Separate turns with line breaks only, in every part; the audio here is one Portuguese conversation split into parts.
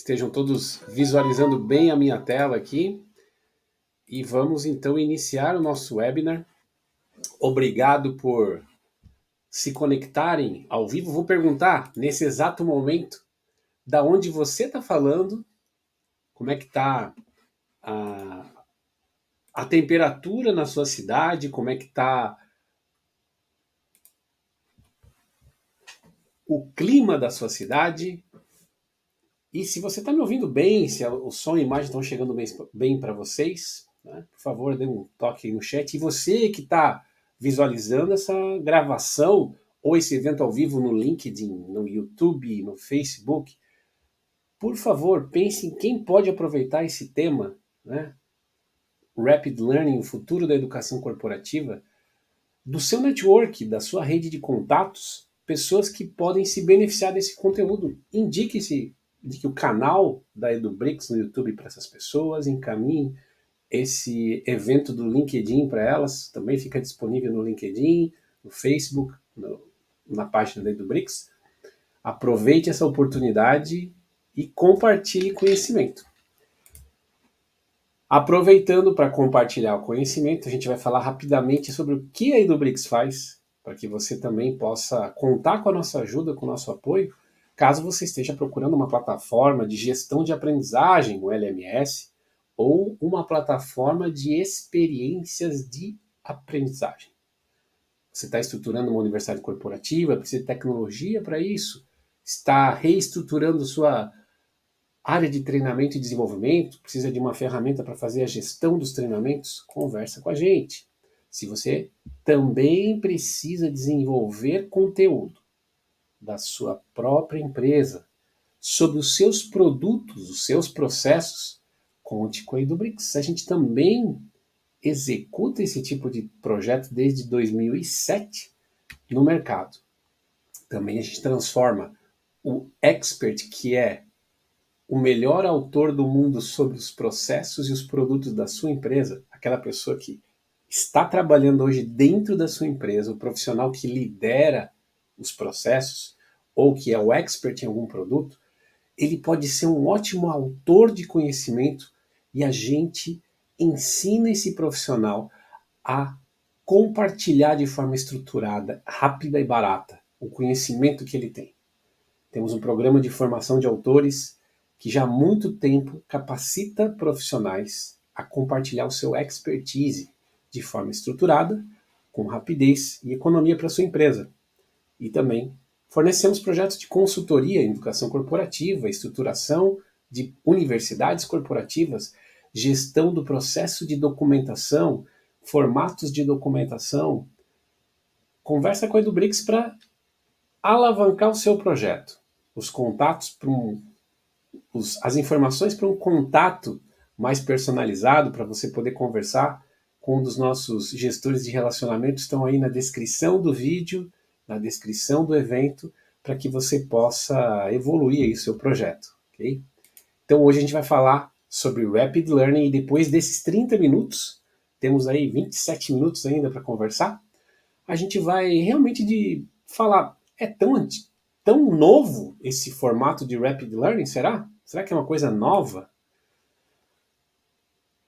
estejam todos visualizando bem a minha tela aqui. E vamos então iniciar o nosso webinar. Obrigado por se conectarem ao vivo. Vou perguntar, nesse exato momento, da onde você está falando, como é que está a temperatura na sua cidade, como é que está o clima da sua cidade. E se você está me ouvindo bem, se o som e a imagem estão chegando bem para vocês, né, por favor, dê um toque aí no chat. E você que está visualizando essa gravação ou esse evento ao vivo no LinkedIn, no YouTube, no Facebook, por favor, pense em quem pode aproveitar esse tema, né? Rapid Learning, o futuro da educação corporativa, do seu network, da sua rede de contatos, pessoas que podem se beneficiar desse conteúdo. Indique-se de que o canal da EduBricks no YouTube para essas pessoas, encaminhe esse evento do LinkedIn para elas, também fica disponível no LinkedIn, no Facebook, na página da EduBricks. Aproveite essa oportunidade e compartilhe conhecimento. Aproveitando para compartilhar o conhecimento, a gente vai falar rapidamente sobre o que a EduBricks faz, para que você também possa contar com a nossa ajuda, com o nosso apoio, caso você esteja procurando uma plataforma de gestão de aprendizagem, o LMS, ou uma plataforma de experiências de aprendizagem. Você está estruturando uma universidade corporativa, precisa de tecnologia para isso, está reestruturando sua área de treinamento e desenvolvimento, precisa de uma ferramenta para fazer a gestão dos treinamentos, conversa com a gente. Se você também precisa desenvolver conteúdo da sua própria empresa sobre os seus produtos, os seus processos, conte com a EduBricks. A gente também executa esse tipo de projeto desde 2007 no mercado. Também a gente transforma o expert, que é o melhor autor do mundo sobre os processos e os produtos da sua empresa, aquela pessoa que está trabalhando hoje dentro da sua empresa, o profissional que lidera os processos, ou que é o expert em algum produto, ele pode ser um ótimo autor de conhecimento e a gente ensina esse profissional a compartilhar de forma estruturada, rápida e barata o conhecimento que ele tem. Temos um programa de formação de autores que já há muito tempo capacita profissionais a compartilhar o seu expertise de forma estruturada, com rapidez e economia para a sua empresa. E também fornecemos projetos de consultoria em educação corporativa, estruturação de universidades corporativas, gestão do processo de documentação, formatos de documentação. Conversa com a EduBricks para alavancar o seu projeto. Os contatos para as informações para um contato mais personalizado, para você poder conversar com um dos nossos gestores de relacionamento, estão aí na descrição do vídeo, na descrição do evento, para que você possa evoluir aí o seu projeto. Okay? Então hoje a gente vai falar sobre Rapid Learning e depois desses 30 minutos, temos aí 27 minutos ainda para conversar, a gente vai realmente falar, é tão novo esse formato de Rapid Learning, será? Será que é uma coisa nova?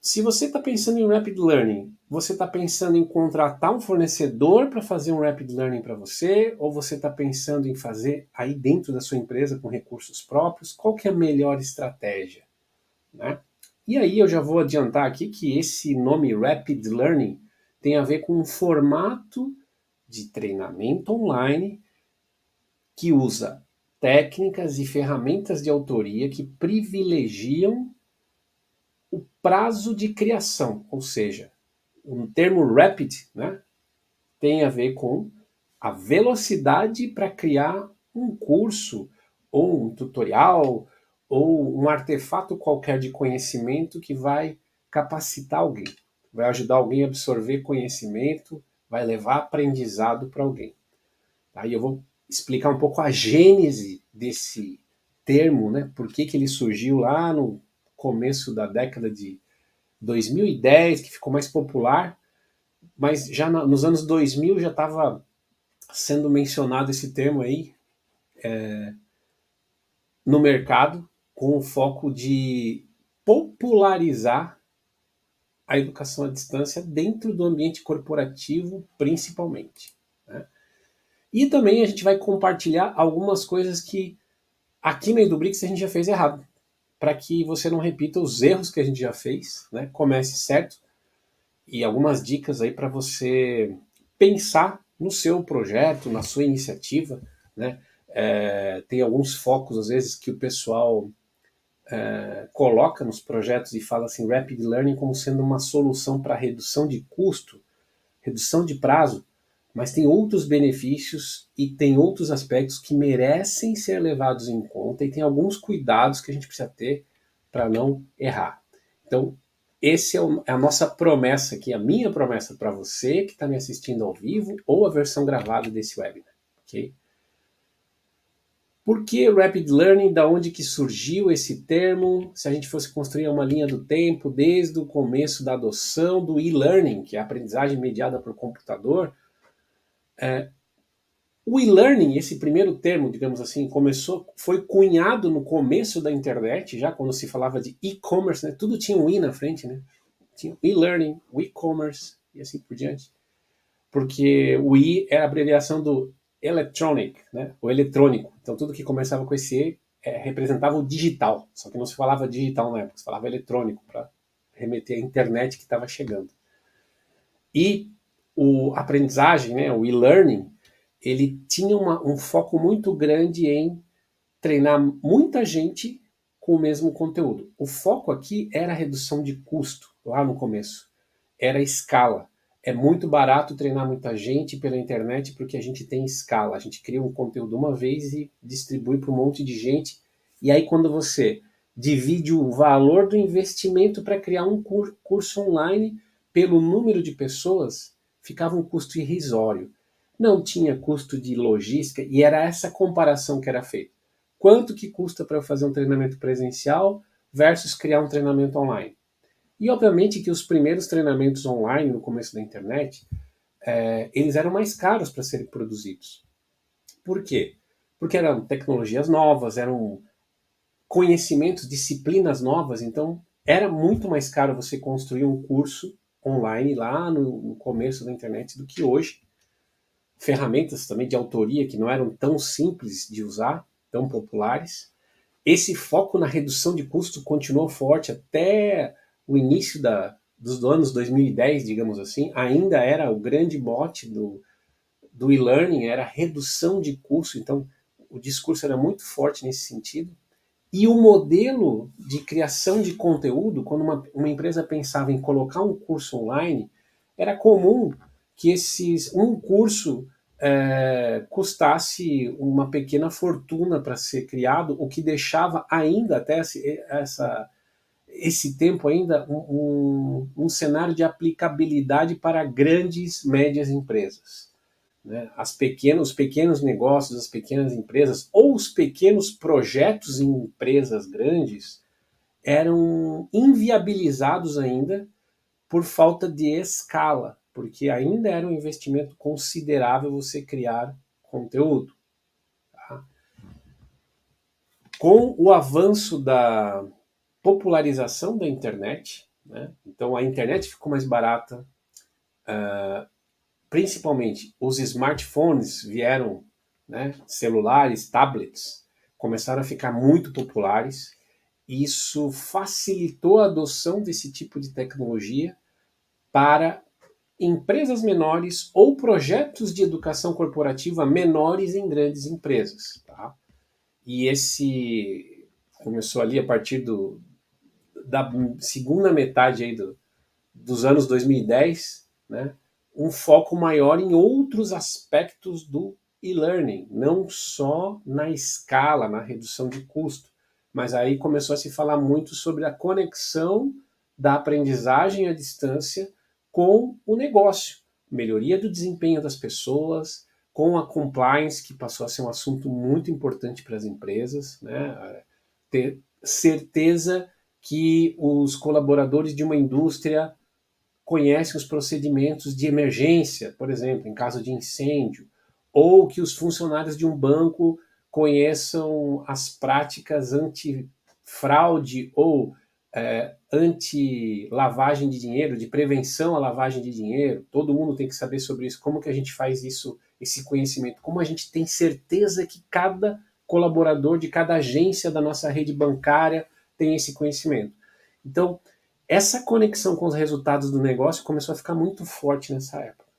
Se você está pensando em Rapid Learning, você está pensando em contratar um fornecedor para fazer um Rapid Learning para você, ou você está pensando em fazer aí dentro da sua empresa com recursos próprios? Qual que é a melhor estratégia? Né? E aí eu já vou adiantar aqui que esse nome Rapid Learning tem a ver com um formato de treinamento online que usa técnicas e ferramentas de autoria que privilegiam o prazo de criação, ou seja, o termo rapid, né, tem a ver com a velocidade para criar um curso, ou um tutorial, ou um artefato qualquer de conhecimento que vai capacitar alguém, vai ajudar alguém a absorver conhecimento, vai levar aprendizado para alguém. Aí eu vou explicar um pouco a gênese desse termo, né? Por que ele surgiu lá no começo da década de 2010, que ficou mais popular, mas já nos anos 2000 já estava sendo mencionado esse termo aí no mercado, com o foco de popularizar a educação à distância dentro do ambiente corporativo, principalmente, né? E também a gente vai compartilhar algumas coisas que aqui na Edubrix a gente já fez errado, para que você não repita os erros que a gente já fez, né? Comece certo, e algumas dicas aí para você pensar no seu projeto, na sua iniciativa, né? Tem alguns focos, às vezes, que o pessoal coloca nos projetos e fala assim, Rapid Learning como sendo uma solução para redução de custo, redução de prazo, mas tem outros benefícios e tem outros aspectos que merecem ser levados em conta e tem alguns cuidados que a gente precisa ter para não errar. Então, esse é a nossa promessa aqui, a minha promessa para você que está me assistindo ao vivo ou a versão gravada desse webinar, ok? Por que Rapid Learning? Da onde que surgiu esse termo? Se a gente fosse construir uma linha do tempo, desde o começo da adoção do e-learning, que é a aprendizagem mediada por computador, o e-learning, esse primeiro termo, digamos assim, foi cunhado no começo da internet, já quando se falava de e-commerce, né? Tudo tinha um i na frente, né? Tinha e-learning, o e-commerce e assim por diante. Porque o i é a abreviação do electronic, né? O eletrônico. Então tudo que começava com esse e representava o digital. Só que não se falava digital na época, se falava eletrônico, para remeter à internet que estava chegando. E a aprendizagem, né, o e-learning, ele tinha um foco muito grande em treinar muita gente com o mesmo conteúdo. O foco aqui era a redução de custo, lá no começo. Era a escala. É muito barato treinar muita gente pela internet porque a gente tem escala. A gente cria um conteúdo uma vez e distribui para um monte de gente. E aí quando você divide o valor do investimento para criar um curso online pelo número de pessoas, ficava um custo irrisório. Não tinha custo de logística e era essa comparação que era feita. Quanto que custa para eu fazer um treinamento presencial versus criar um treinamento online? E obviamente que os primeiros treinamentos online no começo da internet, eles eram mais caros para serem produzidos. Por quê? Porque eram tecnologias novas, eram conhecimentos, disciplinas novas, então era muito mais caro você construir um curso online lá no começo da internet do que hoje. Ferramentas também de autoria que não eram tão simples de usar, tão populares. Esse foco na redução de custo continuou forte até o início dos anos 2010, digamos assim. Ainda era o grande mote do e-learning, era redução de custo, então o discurso era muito forte nesse sentido. E o modelo de criação de conteúdo, quando uma empresa pensava em colocar um curso online, era comum que um curso custasse uma pequena fortuna para ser criado, o que deixava ainda, até esse tempo ainda, um cenário de aplicabilidade para grandes, médias empresas, né? Os pequenos negócios, as pequenas empresas ou os pequenos projetos em empresas grandes eram inviabilizados ainda por falta de escala, porque ainda era um investimento considerável você criar conteúdo. Tá? Com o avanço da popularização da internet, né? Então a internet ficou mais barata, principalmente os smartphones vieram, né? Celulares, tablets, começaram a ficar muito populares. Isso facilitou a adoção desse tipo de tecnologia para empresas menores ou projetos de educação corporativa menores em grandes empresas. Tá? E esse começou ali a partir da segunda metade aí dos anos 2010, né? Um foco maior em outros aspectos do e-learning, não só na escala, na redução de custo, mas aí começou a se falar muito sobre a conexão da aprendizagem à distância com o negócio, melhoria do desempenho das pessoas, com a compliance, que passou a ser um assunto muito importante para as empresas, né? Ter certeza que os colaboradores de uma indústria conhecem os procedimentos de emergência, por exemplo, em caso de incêndio, ou que os funcionários de um banco conheçam as práticas fraude ou anti-lavagem de dinheiro, de prevenção à lavagem de dinheiro. Todo mundo tem que saber sobre isso. Como que a gente faz isso, esse conhecimento? Como a gente tem certeza que cada colaborador de cada agência da nossa rede bancária tem esse conhecimento? Então, essa conexão com os resultados do negócio começou a ficar muito forte nessa época.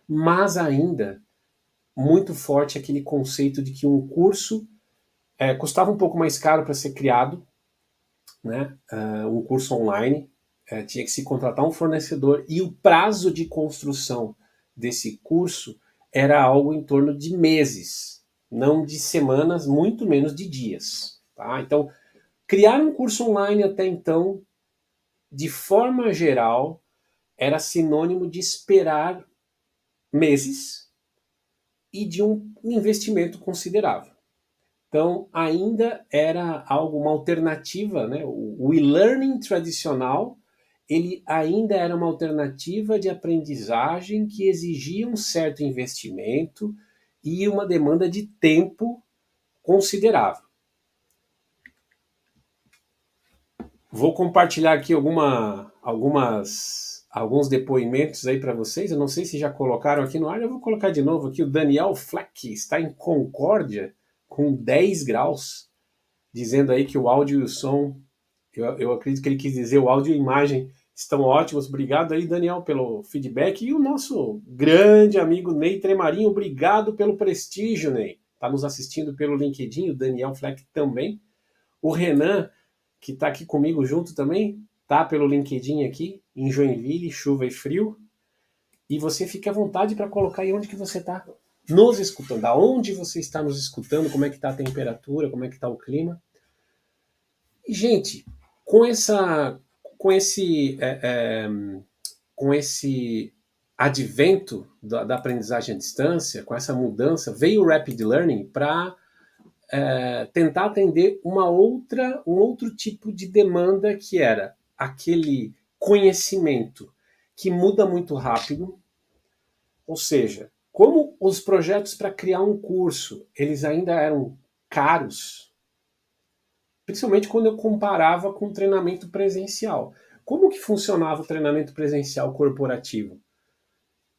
Mas ainda muito forte aquele conceito de que um curso custava um pouco mais caro para ser criado, né? Um curso online, tinha que se contratar um fornecedor e o prazo de construção desse curso era algo em torno de meses, não de semanas, muito menos de dias. Tá? Então, criar um curso online até então, de forma geral, era sinônimo de esperar meses e de um investimento considerável. Então, ainda era algo, uma alternativa, né? O e-learning tradicional, ele ainda era uma alternativa de aprendizagem que exigia um certo investimento e uma demanda de tempo considerável. Vou compartilhar aqui alguns depoimentos aí para vocês. Eu não sei se já colocaram aqui no ar, eu vou colocar de novo aqui. O Daniel Fleck está em Concórdia com 10 graus, dizendo aí que o áudio e o som, eu acredito que ele quis dizer o áudio e a imagem estão ótimos. Obrigado aí, Daniel, pelo feedback. E o nosso grande amigo Ney Tremarinho, obrigado pelo prestígio, Ney. Está nos assistindo pelo LinkedIn, o Daniel Fleck também. O Renan, que está aqui comigo junto também, tá pelo LinkedIn aqui, em Joinville, chuva e frio. E você fique à vontade para colocar aí onde que você está nos escutando, aonde você está nos escutando, como é que está a temperatura, como é que está o clima. E, gente, com esse advento da aprendizagem à distância, com essa mudança, veio o Rapid Learning para tentar atender um outro tipo de demanda, que era aquele conhecimento que muda muito rápido. Ou seja, como os projetos para criar um curso, eles ainda eram caros, principalmente quando eu comparava com o treinamento presencial. Como que funcionava o treinamento presencial corporativo?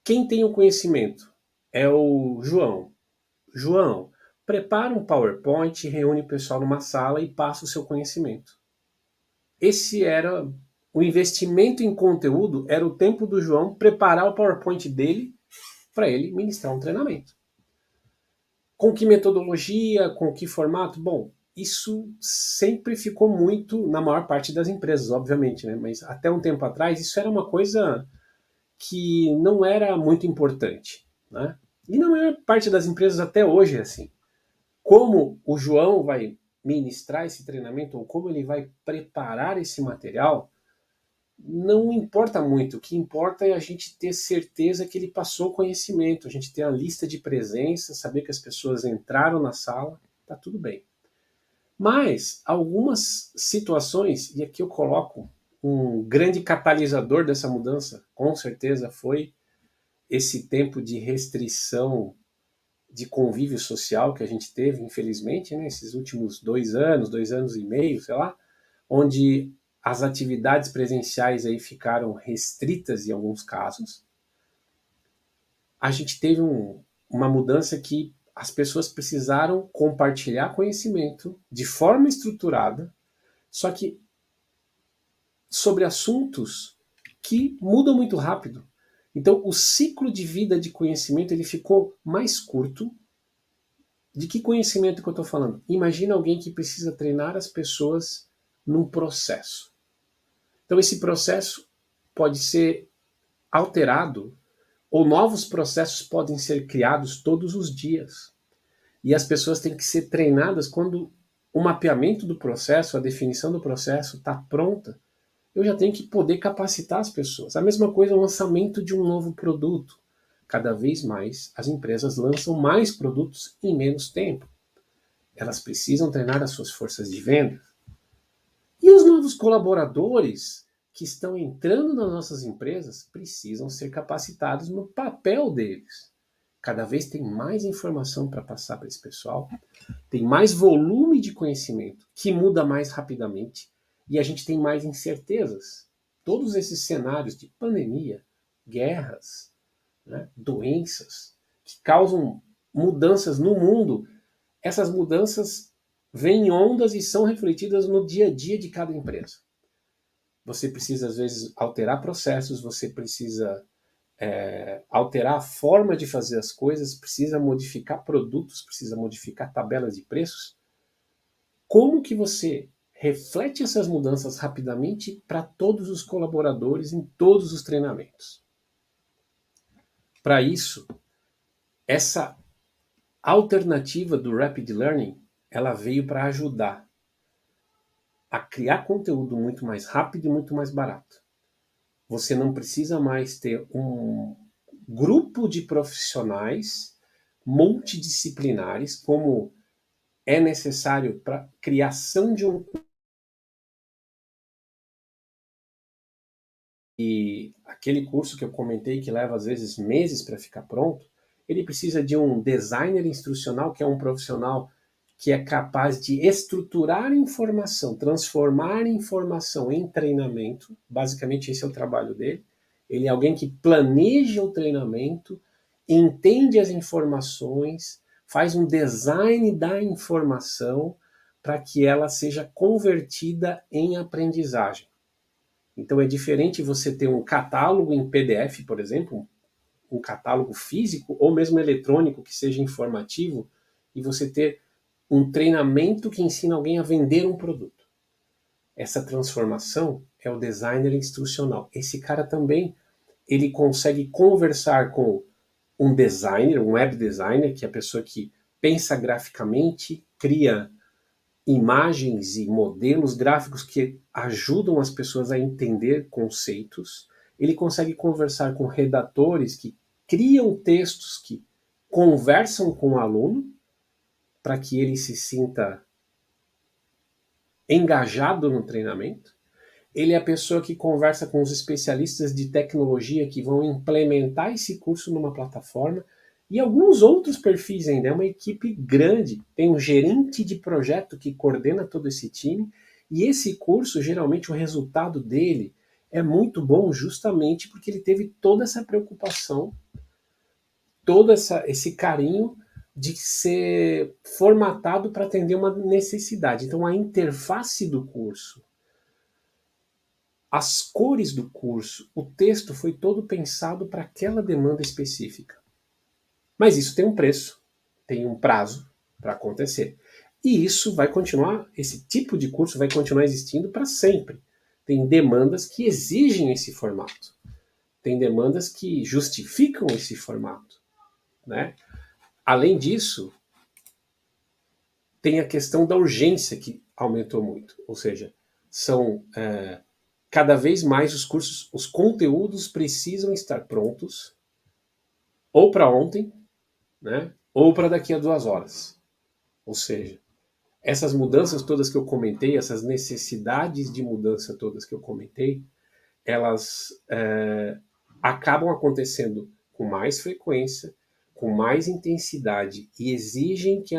Quem tem o conhecimento é o João. João, prepara um PowerPoint, reúne o pessoal numa sala e passa o seu conhecimento. Esse era o investimento em conteúdo, era o tempo do João preparar o PowerPoint dele para ele ministrar um treinamento. Com que metodologia, com que formato? Bom, isso sempre ficou muito na maior parte das empresas, obviamente, né? Mas até um tempo atrás isso era uma coisa que não era muito importante, né? E na maior parte das empresas até hoje é assim. Como o João vai ministrar esse treinamento ou como ele vai preparar esse material, não importa muito. O que importa é a gente ter certeza que ele passou o conhecimento, a gente ter a lista de presença, saber que as pessoas entraram na sala, tá tudo bem. Mas algumas situações, e aqui eu coloco um grande catalisador dessa mudança, com certeza foi esse tempo de restrição de convívio social que a gente teve, infelizmente, né, esses últimos 2 anos e meio, sei lá, onde as atividades presenciais aí ficaram restritas em alguns casos. A gente teve uma mudança que as pessoas precisaram compartilhar conhecimento de forma estruturada, só que sobre assuntos que mudam muito rápido. Então, o ciclo de vida de conhecimento ele ficou mais curto. De que conhecimento que eu estou falando? Imagina alguém que precisa treinar as pessoas num processo. Então, esse processo pode ser alterado ou novos processos podem ser criados todos os dias. E as pessoas têm que ser treinadas quando o mapeamento do processo, a definição do processo está pronta. Eu já tenho que poder capacitar as pessoas. A mesma coisa o lançamento de um novo produto. Cada vez mais as empresas lançam mais produtos em menos tempo. Elas precisam treinar as suas forças de venda. E os novos colaboradores que estão entrando nas nossas empresas precisam ser capacitados no papel deles. cada vez tem mais informação para passar para esse pessoal, tem mais volume de conhecimento, que muda mais rapidamente, e a gente tem mais incertezas. Todos esses cenários de pandemia, guerras, né, doenças, que causam mudanças no mundo, essas mudanças vêm em ondas e são refletidas no dia a dia de cada empresa. Você precisa, às vezes, alterar processos, você precisa alterar a forma de fazer as coisas, precisa modificar produtos, precisa modificar tabelas de preços. Como que você reflete essas mudanças rapidamente para todos os colaboradores em todos os treinamentos? Para isso, essa alternativa do Rapid Learning, ela veio para ajudar a criar conteúdo muito mais rápido e muito mais barato. Você não precisa mais ter um grupo de profissionais multidisciplinares, como é necessário para a criação de um. E aquele curso que eu comentei que leva às vezes meses para ficar pronto, ele precisa de um designer instrucional, que é um profissional que é capaz de estruturar informação, transformar informação em treinamento. Basicamente esse é o trabalho dele. Ele é alguém que planeja o treinamento, entende as informações, faz um design da informação para que ela seja convertida em aprendizagem. Então é diferente você ter um catálogo em PDF, por exemplo, um catálogo físico ou mesmo eletrônico que seja informativo, e você ter um treinamento que ensina alguém a vender um produto. Essa transformação é o designer instrucional. Esse cara também, ele consegue conversar com um designer, um web designer, que é a pessoa que pensa graficamente, cria imagens e modelos gráficos que ajudam as pessoas a entender conceitos. Ele consegue conversar com redatores que criam textos que conversam com o aluno para que ele se sinta engajado no treinamento. Ele é a pessoa que conversa com os especialistas de tecnologia que vão implementar esse curso numa plataforma, e alguns outros perfis ainda. É uma equipe grande, tem um gerente de projeto que coordena todo esse time, e esse curso, geralmente, o resultado dele é muito bom justamente porque ele teve toda essa preocupação, todo esse carinho de ser formatado para atender uma necessidade. Então, a interface do curso, as cores do curso, o texto foi todo pensado para aquela demanda específica. Mas isso tem um preço, tem um prazo para acontecer. E isso vai continuar, esse tipo de curso vai continuar existindo para sempre. Tem demandas que exigem esse formato. Tem demandas que justificam esse formato, né? Além disso, tem a questão da urgência que aumentou muito. Ou seja, são cada vez mais os cursos, os conteúdos precisam estar prontos ou para ontem, né? Ou para daqui a 2 horas. Ou seja, essas mudanças todas que eu comentei, essas necessidades de mudança todas que eu comentei, elas acabam acontecendo com mais frequência, com mais intensidade, e exigem que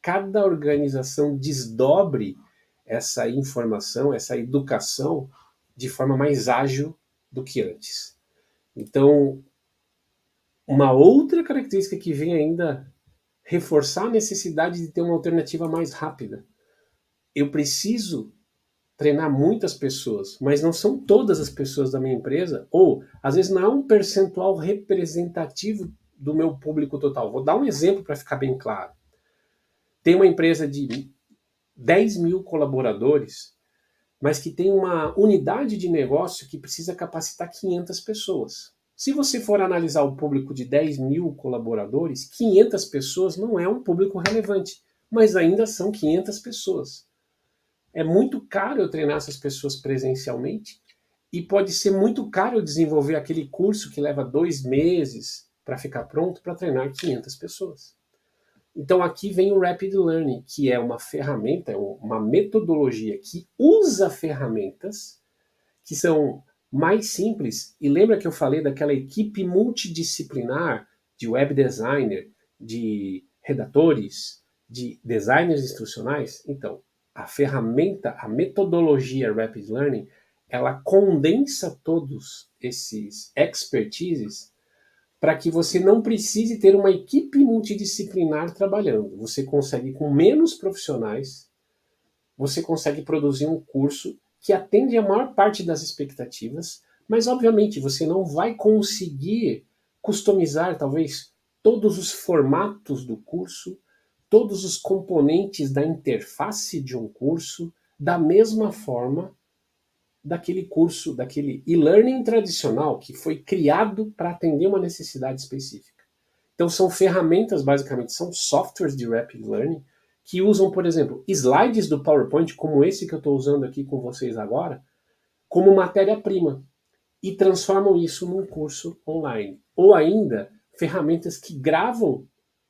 cada organização desdobre essa informação, essa educação de forma mais ágil do que antes. Então, uma outra característica que vem ainda reforçar a necessidade de ter uma alternativa mais rápida. Eu preciso treinar muitas pessoas, mas não são todas as pessoas da minha empresa, ou às vezes não é um percentual representativo do meu público total. Vou dar um exemplo para ficar bem claro. Tem uma empresa de 10 mil colaboradores, mas que tem uma unidade de negócio que precisa capacitar 500 pessoas. Se você for analisar o público de 10 mil colaboradores, 500 pessoas não é um público relevante, mas ainda são 500 pessoas. É muito caro eu treinar essas pessoas presencialmente, e pode ser muito caro eu desenvolver aquele curso que leva 2 meses para ficar pronto para treinar 500 pessoas. Então aqui vem o Rapid Learning, que é uma ferramenta, uma metodologia que usa ferramentas que são mais simples. E lembra que eu falei daquela equipe multidisciplinar de web designer, de redatores, de designers instrucionais. Então, a ferramenta, a metodologia Rapid Learning, ela condensa todos esses expertises para que você não precise ter uma equipe multidisciplinar trabalhando. Você consegue, com menos profissionais, você consegue produzir um curso que atende a maior parte das expectativas, mas obviamente você não vai conseguir customizar talvez todos os formatos do curso, todos os componentes da interface de um curso, da mesma forma daquele curso, daquele e-learning tradicional que foi criado para atender uma necessidade específica. Então são ferramentas, basicamente, são softwares de Rapid Learning que usam, por exemplo, slides do PowerPoint, como esse que eu estou usando aqui com vocês agora, como matéria-prima e transformam isso num curso online. Ou ainda, ferramentas que gravam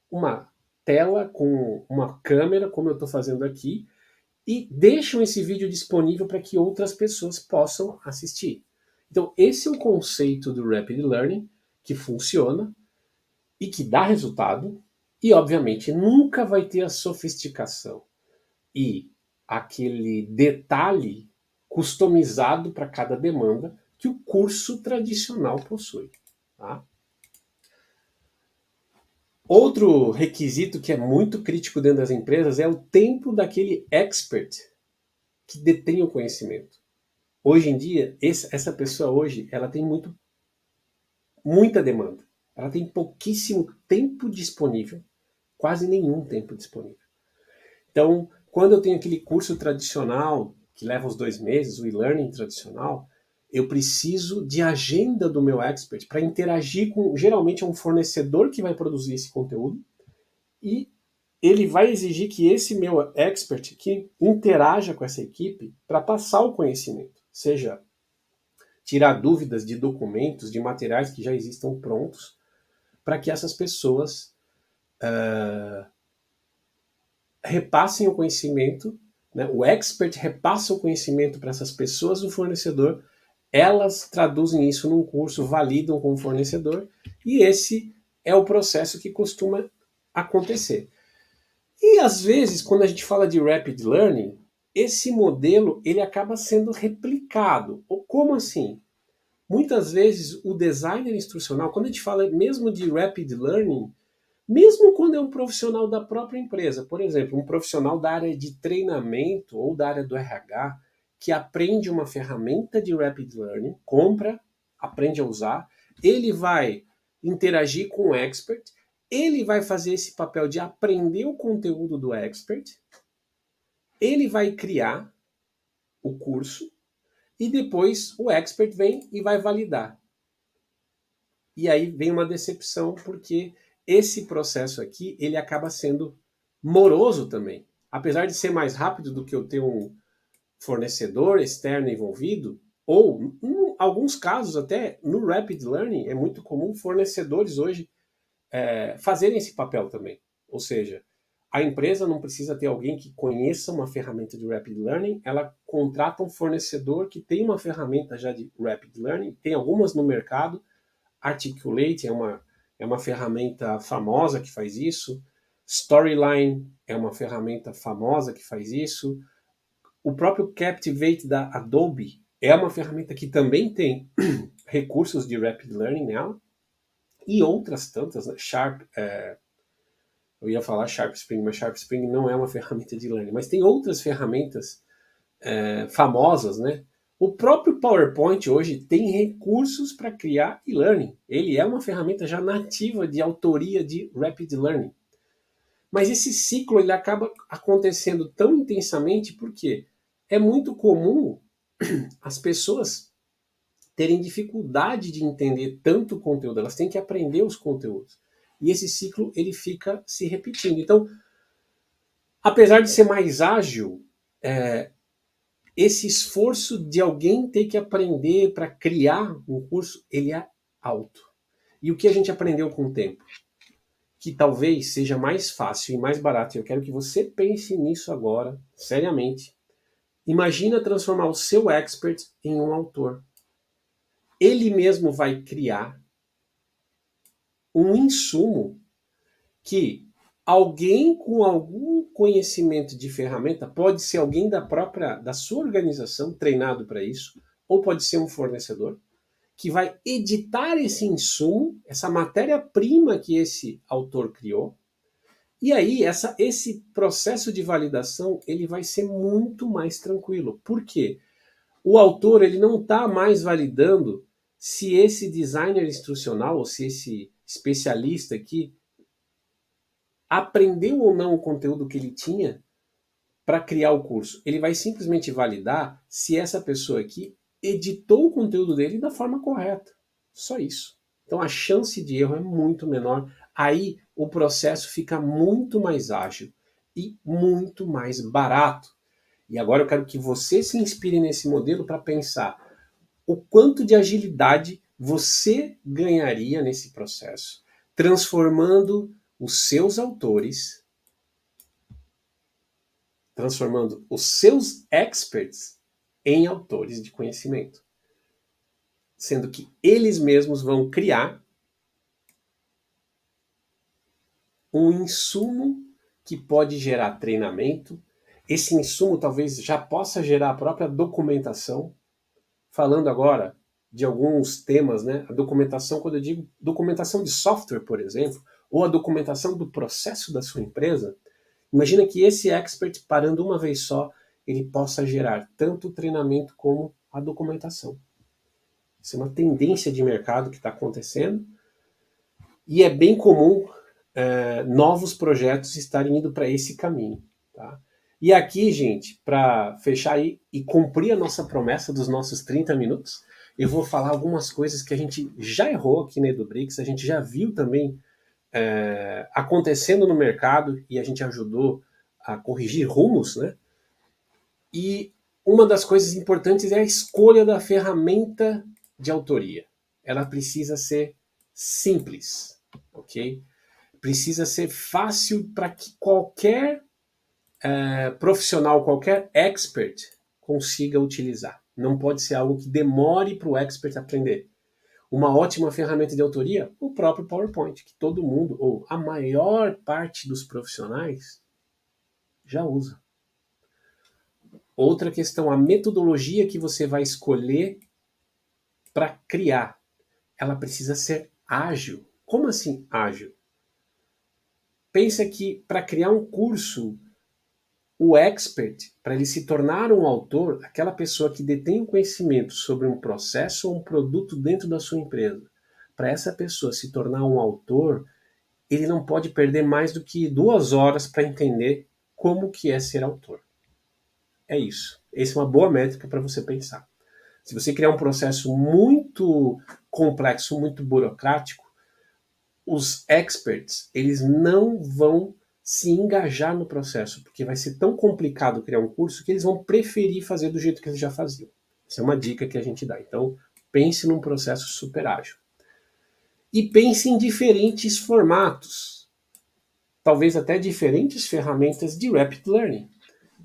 uma tela com uma câmera, como eu estou fazendo aqui, e deixam esse vídeo disponível para que outras pessoas possam assistir. Então, esse é o conceito do Rapid Learning, que funciona e que dá resultado, e obviamente nunca vai ter a sofisticação e aquele detalhe customizado para cada demanda que o curso tradicional possui. Tá? Outro requisito que é muito crítico dentro das empresas é o tempo daquele expert que detém o conhecimento. Hoje em dia, essa pessoa hoje, ela tem muita demanda. Ela tem pouquíssimo tempo disponível, quase nenhum tempo disponível. Então, quando eu tenho aquele curso tradicional, que leva os 2 meses, o e-learning tradicional, eu preciso de agenda do meu expert para interagir com, geralmente, um fornecedor que vai produzir esse conteúdo, e ele vai exigir que esse meu expert aqui interaja com essa equipe para passar o conhecimento, seja tirar dúvidas de documentos, de materiais que já existam prontos, para que essas pessoas repassem o conhecimento, né? O expert repassa o conhecimento para essas pessoas do fornecedor, elas traduzem isso num curso, validam com o fornecedor, e esse é o processo que costuma acontecer. E às vezes, quando a gente fala de Rapid Learning, esse modelo ele acaba sendo replicado. Ou como assim? Muitas vezes o designer instrucional, quando a gente fala mesmo de Rapid Learning, mesmo quando é um profissional da própria empresa, por exemplo, um profissional da área de treinamento ou da área do RH, que aprende uma ferramenta de Rapid Learning, compra, aprende a usar, ele vai interagir com o expert, ele vai fazer esse papel de aprender o conteúdo do expert, ele vai criar o curso e depois o expert vem e vai validar. E aí vem uma decepção, porque esse processo aqui, ele acaba sendo moroso também. Apesar de ser mais rápido do que eu ter um fornecedor externo envolvido, ou em alguns casos até no Rapid Learning é muito comum fornecedores hoje fazerem esse papel também. Ou seja, a empresa não precisa ter alguém que conheça uma ferramenta de Rapid Learning, ela contrata um fornecedor que tem uma ferramenta já de Rapid Learning, tem algumas no mercado. Articulate é uma ferramenta famosa que faz isso. Storyline é uma ferramenta famosa que faz isso. O próprio Captivate da Adobe é uma ferramenta que também tem recursos de Rapid Learning nela. E outras tantas, né? Eu ia falar Sharp Spring, mas Sharp Spring não é uma ferramenta de learning. Mas tem outras ferramentas famosas, né? O próprio PowerPoint hoje tem recursos para criar e-learning. Ele é uma ferramenta já nativa de autoria de Rapid Learning. Mas esse ciclo ele acaba acontecendo tão intensamente porque é muito comum as pessoas terem dificuldade de entender tanto conteúdo. Elas têm que aprender os conteúdos. E esse ciclo ele fica se repetindo. Então, apesar de ser mais ágil, esse esforço de alguém ter que aprender para criar um curso, ele é alto. E o que a gente aprendeu com o tempo? Que talvez seja mais fácil e mais barato, e eu quero que você pense nisso agora, seriamente. Imagina transformar o seu expert em um autor. Ele mesmo vai criar um insumo que alguém com algum conhecimento de ferramenta, pode ser alguém da sua organização, treinado para isso, ou pode ser um fornecedor, que vai editar esse insumo, essa matéria-prima que esse autor criou, e aí esse processo de validação ele vai ser muito mais tranquilo. Por quê? O autor ele não está mais validando se esse designer instrucional ou se esse especialista aqui aprendeu ou não o conteúdo que ele tinha para criar o curso. Ele vai simplesmente validar se essa pessoa aqui editou o conteúdo dele da forma correta. Só isso. Então a chance de erro é muito menor. Aí o processo fica muito mais ágil e muito mais barato. E agora eu quero que você se inspire nesse modelo para pensar o quanto de agilidade você ganharia nesse processo, transformando os seus autores, transformando os seus experts em autores de conhecimento, sendo que eles mesmos vão criar um insumo que pode gerar treinamento. Esse insumo talvez já possa gerar a própria documentação. Falando agora de alguns temas, né? A documentação, quando eu digo documentação de software, por exemplo, ou a documentação do processo da sua empresa, imagina que esse expert, parando uma vez só, ele possa gerar tanto o treinamento como a documentação. Isso é uma tendência de mercado que está acontecendo e é bem comum novos projetos estarem indo para esse caminho. Tá? E aqui, gente, para fechar aí e cumprir a nossa promessa dos nossos 30 minutos, eu vou falar algumas coisas que a gente já errou aqui na EduBricks, a gente já viu também acontecendo no mercado e a gente ajudou a corrigir rumos, né? E uma das coisas importantes é a escolha da ferramenta de autoria. Ela precisa ser simples, ok? Precisa ser fácil para que qualquer profissional, qualquer expert consiga utilizar. Não pode ser algo que demore para o expert aprender. Uma ótima ferramenta de autoria, o próprio PowerPoint, que todo mundo, ou a maior parte dos profissionais, já usa. Outra questão, a metodologia que você vai escolher para criar, ela precisa ser ágil. Como assim ágil? Pensa que para criar um curso, o expert, para ele se tornar um autor, aquela pessoa que detém o conhecimento sobre um processo ou um produto dentro da sua empresa, para essa pessoa se tornar um autor, ele não pode perder mais do que 2 horas para entender como que é ser autor. É isso. Essa é uma boa métrica para você pensar. Se você criar um processo muito complexo, muito burocrático, os experts, eles não vão se engajar no processo, porque vai ser tão complicado criar um curso que eles vão preferir fazer do jeito que eles já faziam. Essa é uma dica que a gente dá. Então, pense num processo super ágil. E pense em diferentes formatos. Talvez até diferentes ferramentas de Rapid Learning.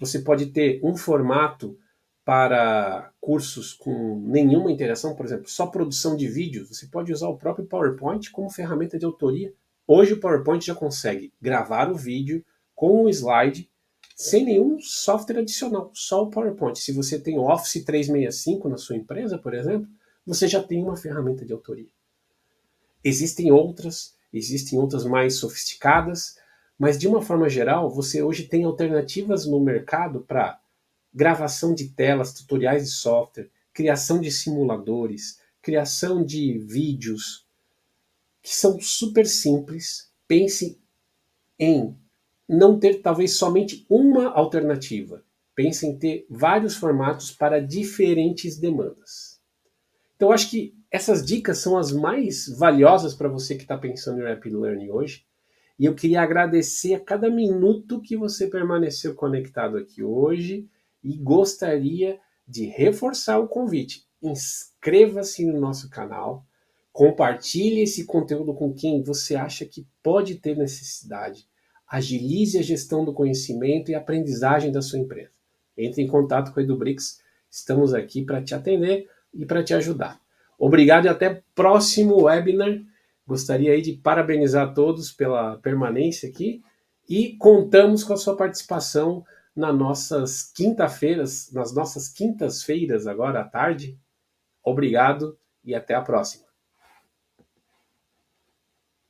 Você pode ter um formato para cursos com nenhuma interação, por exemplo, só produção de vídeos. Você pode usar o próprio PowerPoint como ferramenta de autoria. Hoje o PowerPoint já consegue gravar o vídeo com um slide sem nenhum software adicional, só o PowerPoint. Se você tem o Office 365 na sua empresa, por exemplo, você já tem uma ferramenta de autoria. Existem outras mais sofisticadas, mas de uma forma geral, você hoje tem alternativas no mercado para gravação de telas, tutoriais de software, criação de simuladores, criação de vídeos, que são super simples. Pense em não ter talvez somente uma alternativa. Pense em ter vários formatos para diferentes demandas. Então, acho que essas dicas são as mais valiosas para você que está pensando em Rapid Learning hoje. E eu queria agradecer a cada minuto que você permaneceu conectado aqui hoje e gostaria de reforçar o convite. Inscreva-se no nosso canal, compartilhe esse conteúdo com quem você acha que pode ter necessidade. Agilize a gestão do conhecimento e aprendizagem da sua empresa. Entre em contato com a EduBricks, estamos aqui para te atender e para te ajudar. Obrigado e até o próximo webinar Gostaria aí de parabenizar todos pela permanência aqui e contamos com a sua participação nas nossas quintas-feiras agora à tarde. Obrigado e até a próxima.